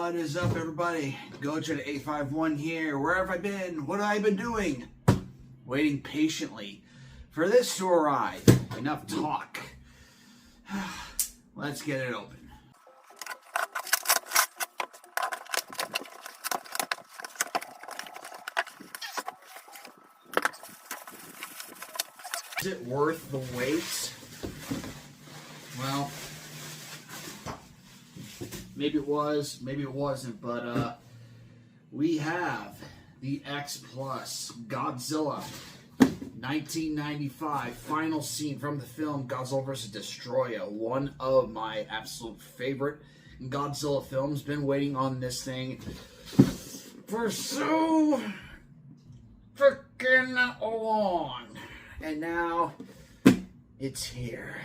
What is up, everybody? Godzilla 851 here. Where have I been? What have I been doing? Waiting patiently for this to arrive. Enough talk. Let's get it open. Is it worth the wait? Well, maybe it was, maybe it wasn't, but we have the X Plus Godzilla 1995 final scene from the film Godzilla vs. Destroyer, one of my absolute favorite Godzilla films. Been waiting on this thing for so freaking long, and now it's here.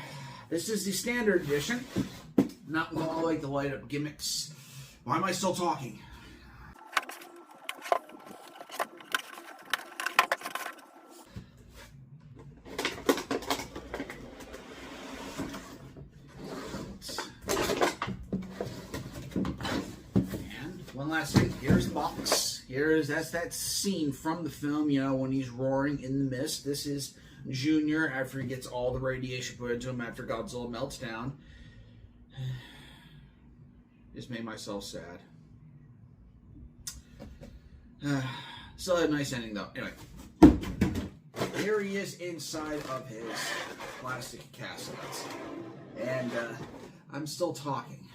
This is the standard edition. Not all like the light up gimmicks. Why am I still talking? And one last thing. Here's the box. That's that scene from the film, you know, when he's roaring in the mist. This is Junior after he gets all the radiation put into him after Godzilla melts down. Just made myself sad. Still had a nice ending though. Anyway, here he is inside of his plastic casket, and I'm still talking.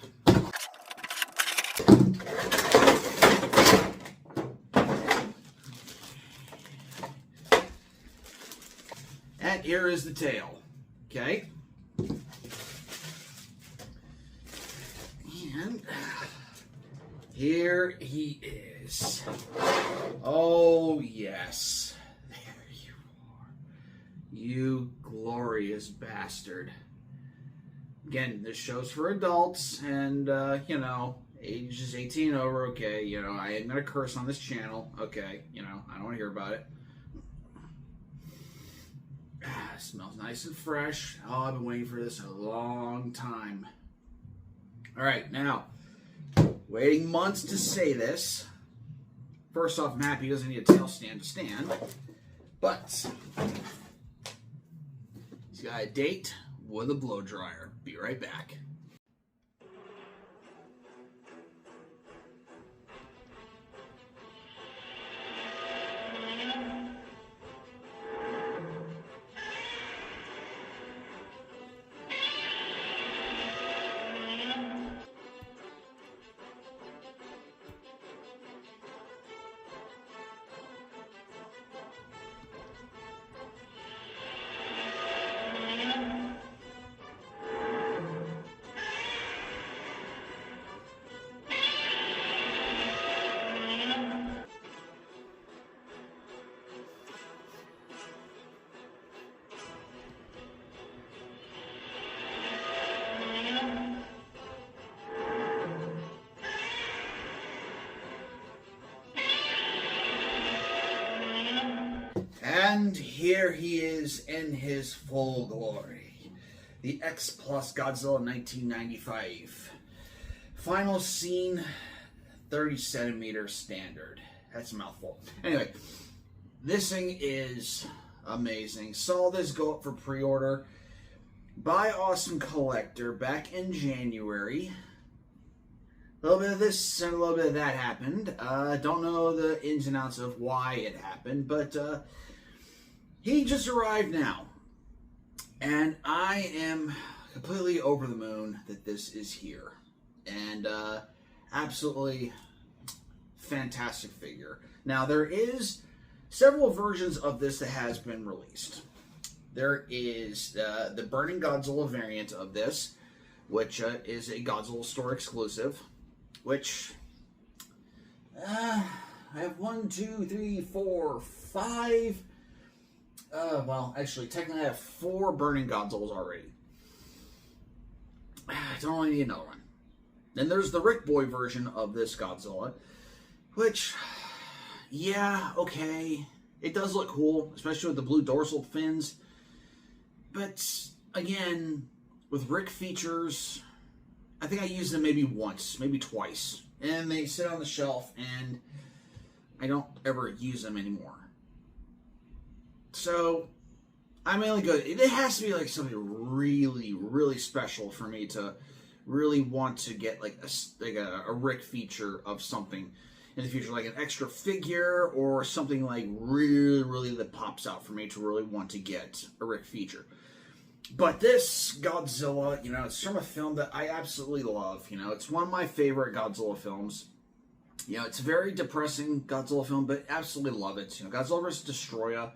And here is the tail. Okay. And here he is. Oh, yes. There you are. You glorious bastard. Again, this show's for adults, and, you know, ages 18 over, okay, you know, I am going to curse on this channel, okay, you know, I don't want to hear about it. Smells nice and fresh. Oh, I've been waiting for this a long time. Alright, now, waiting months to say this. First off, I'm happy he doesn't need a tail stand to stand. But, he's got a date with a blow dryer. Be right back. And here he is in his full glory. The X Plus Godzilla 1995. Final scene, 30 centimeter standard. That's a mouthful. Anyway, this thing is amazing. Saw this go up for pre-order by Awesome Collector back in January. A little bit of this and a little bit of that happened. Don't know the ins and outs of why it happened, but he just arrived now. And I am completely over the moon that this is here. And absolutely fantastic figure. Now, there is several versions of this that has been released. There is the Burning Godzilla variant of this, which is a Godzilla store exclusive. Which I have 1, 2, 3, 4, 5. Well, actually, technically I have 4 Burning Godzillas already. I don't really need another one. Then there's the Rick Boy version of this Godzilla, which, yeah, okay. It does look cool, especially with the blue dorsal fins. But, again, with Rick features, I think I used them maybe once, maybe twice and they sit on the shelf, and I don't ever use them anymore. So I'm mainly good. It has to be like something really, really special for me to really want to get like a Rick feature of something in the future, like an extra figure or something like really, really that pops out for me to really want to get a Rick feature. But this Godzilla, you know, it's from a film that I absolutely love. You know, it's one of my favorite Godzilla films. You know, it's a very depressing Godzilla film, but absolutely love it. You know, Godzilla vs. Destroyer.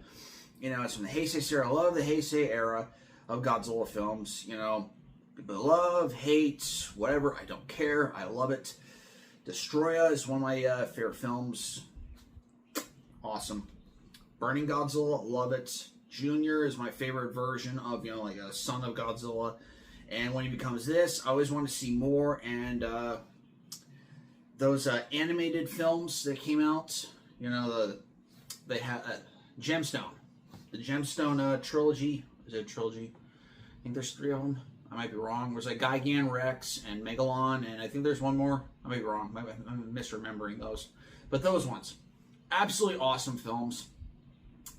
You know, it's from the Heisei era. I love the Heisei era of Godzilla films. You know, people love, hate, whatever. I don't care. I love it. Destroyer is one of my favorite films. Awesome. Burning Godzilla, love it. Junior is my favorite version of, you know, like a son of Godzilla. And when he becomes this, I always want to see more. And those animated films that came out, you know, they had Gemstone. The Gemstone trilogy. Is it a trilogy? I think there's 3 of them. I might be wrong. There's like Gigan Rex and Megalon, and I think there's one more. I might be wrong. I'm misremembering those. But those ones. Absolutely awesome films.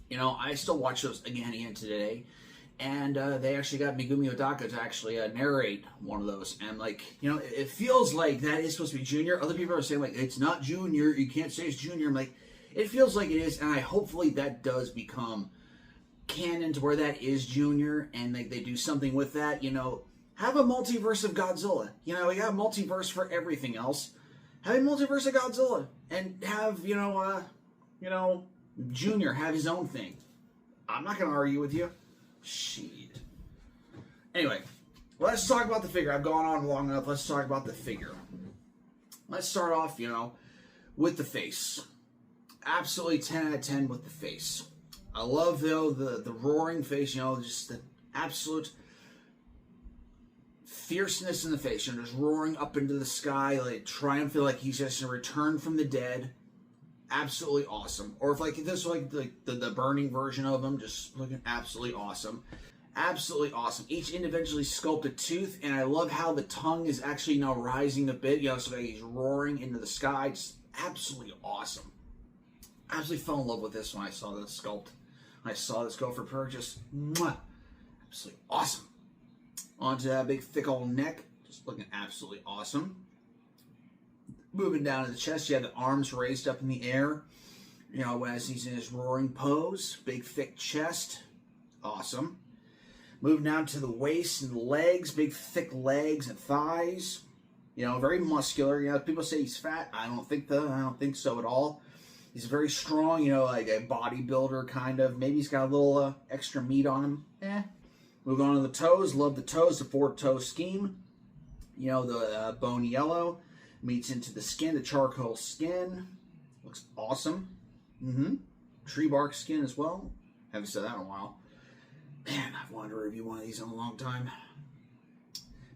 You know, I still watch those again and again today. And they actually got Megumi Odaka to actually narrate one of those. And, like, you know, it feels like that is supposed to be Junior. Other people are saying, like, it's not Junior. You can't say it's Junior. I'm like, it feels like it is. And hopefully that does become canon to where that is Junior. And they do something with that. You know, have a multiverse of Godzilla. You know, we got a multiverse for everything else. Have a multiverse of Godzilla. And have, you know, Junior have his own thing. I'm not going to argue with you. Shit. Anyway, let's talk about the figure. I've gone on long enough. Let's talk about the figure. Let's start off, you know, with the face. Absolutely 10 out of 10 with the face. I love, though, the roaring face, you know, just the absolute fierceness in the face. You know, just roaring up into the sky, like triumphant, like he's just returned from the dead. Absolutely awesome. Or if like this was like the burning version of him, just looking absolutely awesome. Absolutely awesome. Each individually sculpted tooth, and I love how the tongue is actually now rising a bit, you know, so that he's roaring into the sky. Just absolutely awesome. Absolutely fell in love with this when I saw this sculpt. When I saw this go for purchase. Mwah! Absolutely awesome. Onto that big thick old neck. Just looking absolutely awesome. Moving down to the chest, you have the arms raised up in the air. You know, as he's in his roaring pose. Big, thick chest. Awesome. Moving down to the waist and the legs. Big, thick legs and thighs. You know, very muscular. You know, people say he's fat. I don't think so at all. He's very strong, you know, like a bodybuilder kind of. Maybe he's got a little extra meat on him. Moving on to the toes. Love the toes. The 4-toe scheme. You know, the bone yellow. Meets into the skin, the charcoal skin. Looks awesome. Tree bark skin as well. Haven't said that in a while. Man, I've wanted to review one of these in a long time.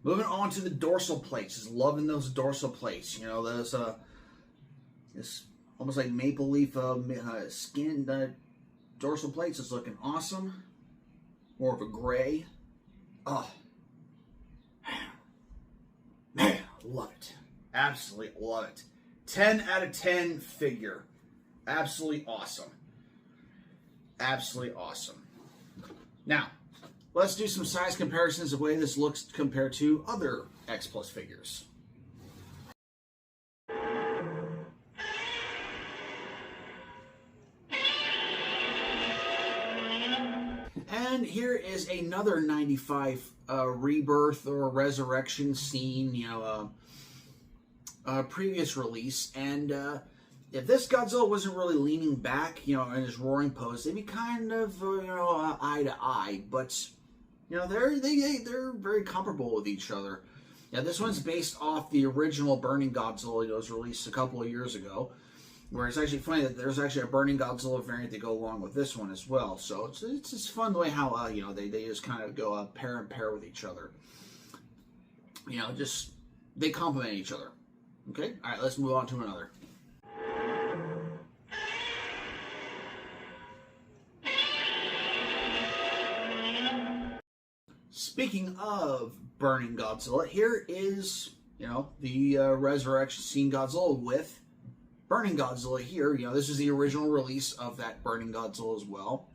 Moving on to the dorsal plates. Just loving those dorsal plates. You know, those, this almost like maple leaf skin dorsal plates is looking awesome. More of a gray. Oh. Man, love it. Absolutely love it. 10 out of 10 figure. Absolutely awesome. Absolutely awesome. Now, let's do some size comparisons of the way this looks compared to other X Plus figures. And here is another 95 rebirth or resurrection scene, you know, previous release, and if this Godzilla wasn't really leaning back, you know, in his roaring pose, they'd be kind of, you know, eye to eye. But you know, they're very comparable with each other. Now, this one's based off the original Burning Godzilla that was released a couple of years ago. Where it's actually funny that there's actually a Burning Godzilla variant to go along with this one as well. So it's just fun the way how you know, they just kind of go pair and pair with each other. You know, just they complement each other. Okay, all right, let's move on to another. Speaking of Burning Godzilla, here is the Resurrection Scene Godzilla with Burning Godzilla here. This is the original release of that Burning Godzilla as well.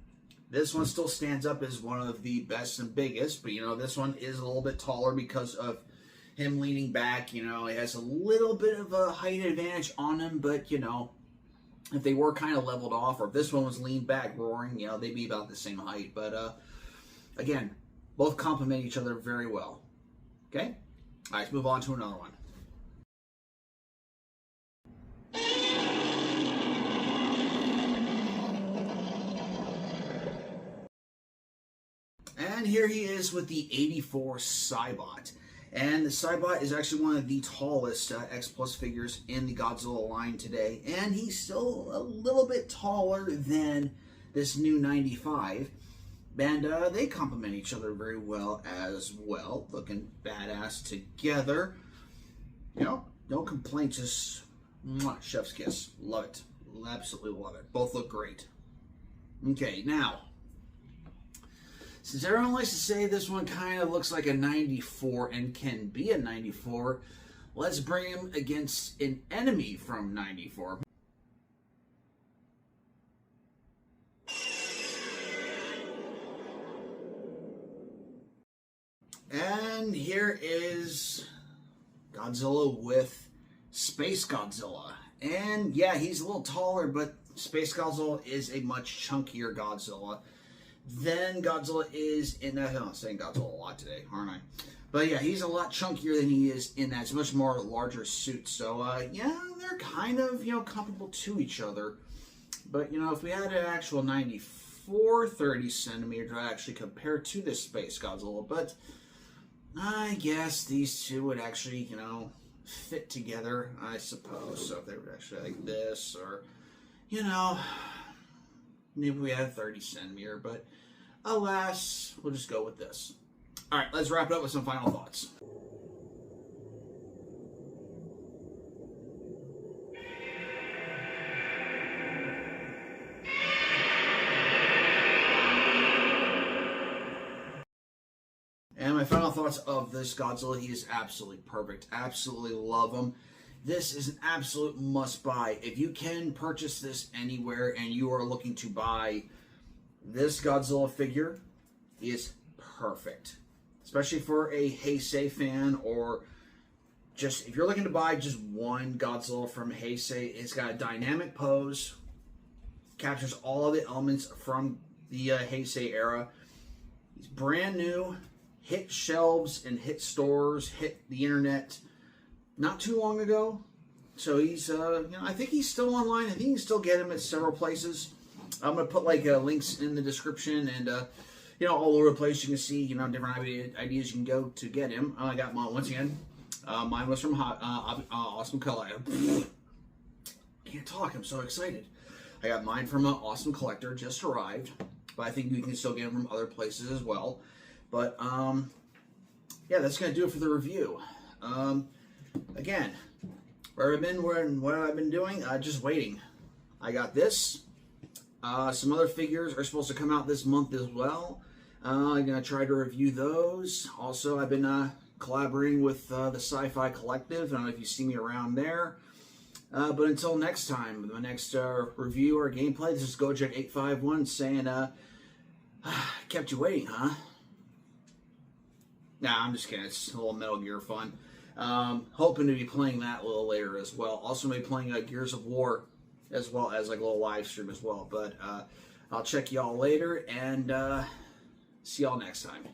This one still stands up as one of the best and biggest, but this one is a little bit taller because of him leaning back. It has a little bit of a height advantage on him, but if they were kind of leveled off, or if this one was leaned back roaring, they'd be about the same height. But again, both complement each other very well. Okay? All right, let's move on to another one. And here he is with the 84 Saibot. And the Saibot is actually one of the tallest X Plus figures in the Godzilla line today. And he's still a little bit taller than this new 95. And they complement each other very well as well. Looking badass together. No complaints. Just chef's kiss. Love it. Absolutely love it. Both look great. Okay, now, since everyone likes to say this one kind of looks like a 94 and can be a 94, let's bring him against an enemy from 94. And here is Godzilla with Space Godzilla. And yeah, he's a little taller, but Space Godzilla is a much chunkier Godzilla than Godzilla is in that. I'm saying Godzilla a lot today, aren't I? But yeah, he's a lot chunkier than he is in that. It's a much more larger suit. So yeah, they're kind of comparable to each other. But if we had an actual 94 30 centimeter to actually compare to this Space Godzilla, but I guess these two would actually fit together, I suppose. So if they were actually like this, or maybe we had a 30 centimeter, but alas, we'll just go with this. All right, let's wrap it up with some final thoughts. And my final thoughts of this Godzilla, he is absolutely perfect. Absolutely love him. This is an absolute must-buy. If you can purchase this anywhere and you are looking to buy this Godzilla figure, he is perfect. Especially for a Heisei fan, or just if you're looking to buy just one Godzilla from Heisei. It's got a dynamic pose, captures all of the elements from the Heisei era. He's brand new, hit shelves and hit stores, hit the internet not too long ago. So he's, I think he's still online. I think you can still get him at several places. I'm going to put links in the description, and, all over the place. You can see, different ideas you can go to get him. I got mine once again. Mine was from Awesome Collector. Can't talk. I'm so excited. I got mine from Awesome Collector. Just arrived. But I think you can still get them from other places as well. But, yeah, that's going to do it for the review. Again, where I've been, what I've been doing, just waiting. I got this. Some other figures are supposed to come out this month as well. I'm going to try to review those. Also, I've been collaborating with the Sci-Fi Collective. I don't know if you see me around there. But until next time, the next review or gameplay, this is Gojek851 saying, kept you waiting, huh? Nah, I'm just kidding. It's a little Metal Gear fun. Hoping to be playing that a little later as well. Also, maybe playing Gears of War as well as a little live stream as well. But I'll check y'all later, and see y'all next time.